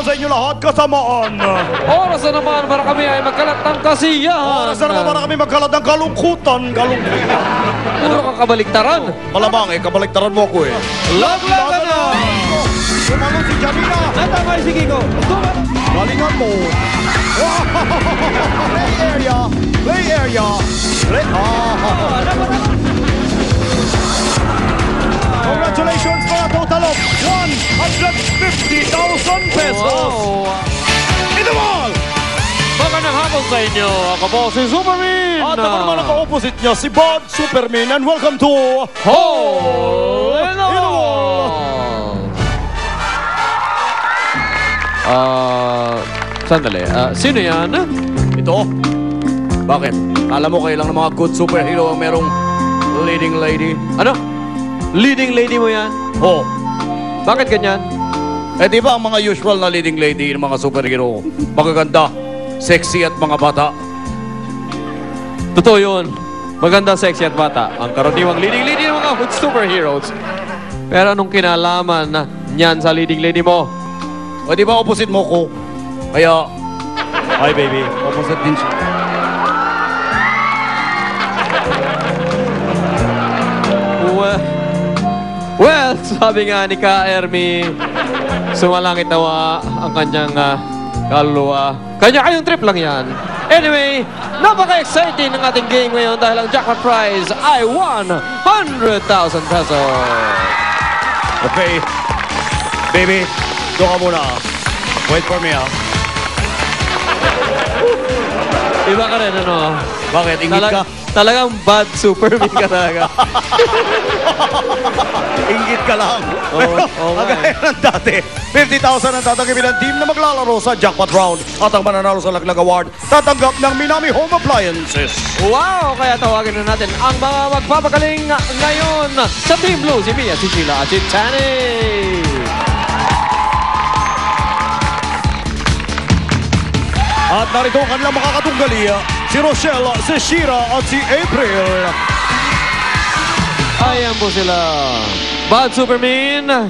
sa inyo lahat, kasamaan. Oras na naman para kami ay magkalat ng kasiyahan. Oras na naman para kami magkalat ng kalungkutan. Puro kang kabaliktaran. Malamang kabaliktaran mo ako Laglagan na! Sumalo si Janina. Natamay si Kiko. Galingan mo. Play area. Play area. Congratulations for a total of 150,000 pesos. Wow! In the wall! Magandang hapon sa inyo. Ako po si Superman. At ako naman naka-opposite niya, si Bod Superman. And welcome to Hole in the Wall! Sandali. Sino yan? Ito. Bakit? Alam mo kayo lang ng mga good superhero ang merong leading lady? Ano? Leading lady mo yan? Oh. Bakit ganyan? Di ba ang mga usual na leading lady ng mga superhero? Magaganda, sexy at mga bata. Totoo yun. Maganda, sexy at bata. Ang karaniwang leading lady ng mga superheroes. Pero anong kinalaman na niyan sa leading lady mo? Di ba opposite mo ko? Kaya, hi baby, opposite din siya. Well, sabi nga ni Ka Ermi, sumalangit nawa ang kanyang kaluluwa. Kanya-kayong trip lang yan. Anyway, napaka-exciting ng ating game ngayon dahil ang jackpot prize ay 100,000 pesos. Okay. Baby, doon ka muna. Wait for me, Iba ka rin, ano? Bakit? Ingit ka? Talagang bad Superman ka talaga. Ingit ka lang. Oo, Kagaya ng dati, 50,000 ang tatanggapin ng team na maglalaro sa jackpot round. At ang mananalo sa Laglag Award, tatanggap ng Minami Home Appliances. Wow! Kaya tawagin na natin ang mga magpapagaling ngayon sa Team Blue. Si Mia, si Sheila at si Chani. At narito ang kanilang makakatunggali, si Rochelle, si Shira at si April. Ayan po sila. Bad Superman.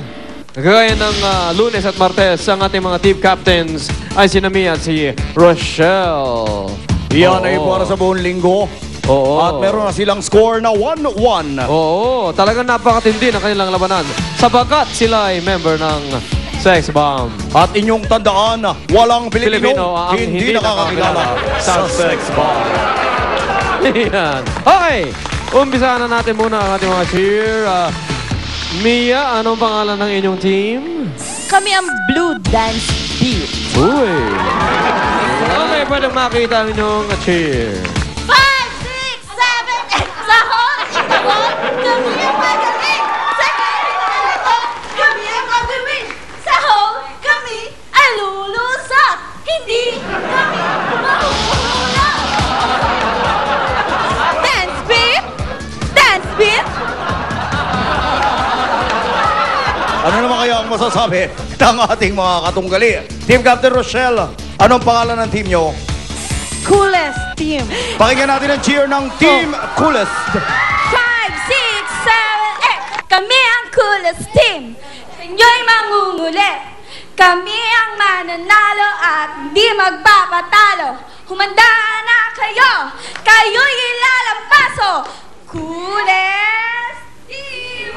Gaya ng Lunes at Martes, ang ating mga team captains ay si Mia at si Rochelle. Yan ay para sa buong linggo. Oo. At meron na silang score na 1-1. Oo, talagang napakatindi ng kanilang labanan. Sabagat sila ay member ng Sex Bomb. At inyong tandaan, walang Pilipino ang hindi nakakakilala sa Sex Bomb. Yan. Okay, umpisahan na natin muna ang ating mga cheer. Mia, anong pangalan ng inyong team? Kami ang Blue Dance Beat. Uy. Okay, pwedeng makita ang inyong cheer. 5, 6, 7, 8, sahod! Sahod! Kami ang magaling! Sa sahod! Kami ang magaling! Sahod! Kami ay lulusot! Hindi kami mahuhulog! Dance Beat! Dance Beat! Ano naman kaya ang masasabi ng ating mga katunggali? Team Captain Rochelle, anong pangalan ng team nyo? Coolest team! Pakinggan natin ang cheer ng Team Coolest. 5, 6, 7, 8. Kami ang coolest team. Inyo'y mangungulit. Kami ang mananalo at hindi magpapatalo. Humanda na kayo. Kayo'y ilalampaso. Coolest team.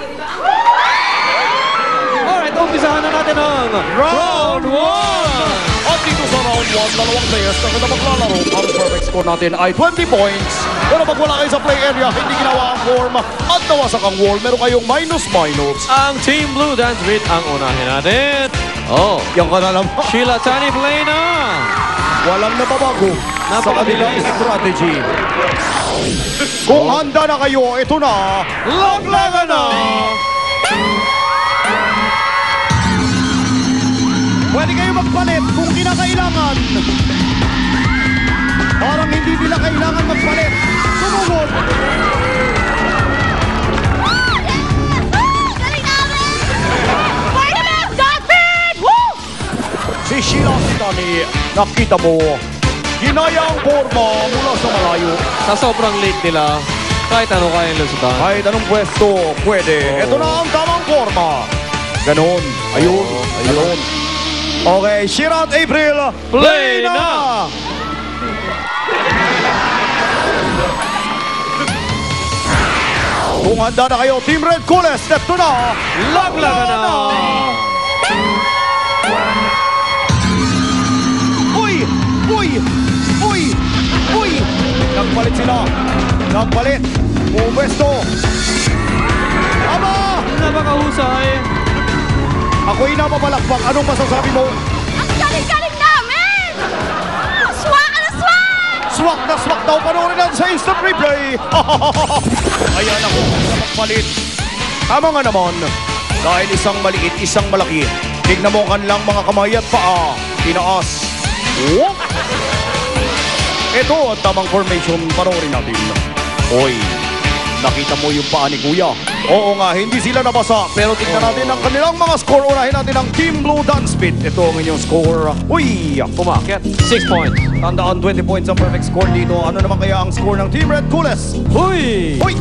Alright, umpisahan na natin ang Round 1! At dito sa round 1, dalawang players na kada maglalaro. Ang perfect score natin ay 20 points. Pero pag wala kayo sa play area, hindi ginawa ang form at nawasak ang wall, meron kayong minus-minus. Ang Team Blue Dance Beat ang unahin natin. Oh, Yan ka na naman. Sheila, Chani, play na! Walang nababago sa kanilang Napakabilis. strategy. Kung handa na kayo, ito na. Laglagan na! Pwede kayo magpalit kung kinakailangan. Parang hindi nila kailangan magpalit. Sumunod. Galing namin! Pwede na! Dogbeat! Woo! Si Sheila si Tani, nakita mo, ginaya ang forma mula sa malayo. Sa sobrang late nila, kahit ano kaya lusutan. Kahit anong pwesto, pwede. Ito na ang tamang forma. Ganon. Ayun. Ayun. Okay, Shira at April, Play na! Kung handa na kayo, Team Red Coolest, step 2 na. Laglagan na! Uy! Uy! Uy! Uy! Nagpalit sila. Nagpalit. Pumesto. Aba! Napakahusay. Ako'y napapalakpak. Anong masasabi mo? Ang galing-galing namin! Swak na swak! Swak na swak daw. Panoorin natin sa instant replay. Ayan ako. Napagpalit. Tama nga naman. Dahil isang maliit, isang malaki. Tignan mo kanilang mga kamay at paa. Tinaas. Whoop! Ito ang tamang formation. Panoorin natin. Oy, nakita mo yung paa ni Kuya. Oo nga, hindi sila nabasa. Pero tingnan natin ang kanilang mga score. Unahin natin ang Team Blue Dance Beat. Ito ang inyong score. Uy! Umakyat. 6 points. Tandaan 20 points ang perfect score dito. Ano naman kaya ang score ng Team Red Coolest? Huy! Uy!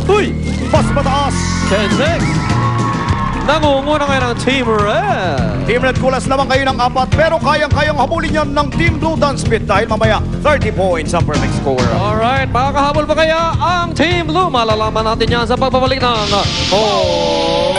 Huy! Mas mataas! 10-6. Nangunguna ngayon ang Team Red. Team Red Coolest naman kayo ng 4 pero kayang-kayang habulin yan ng Team Blue Dance Beat dahil mamaya 30 points ang perfect score. Alright, makakahabol pa kaya ang Team Blue? Malalaman natin yan sa pagbabalik ng Oh,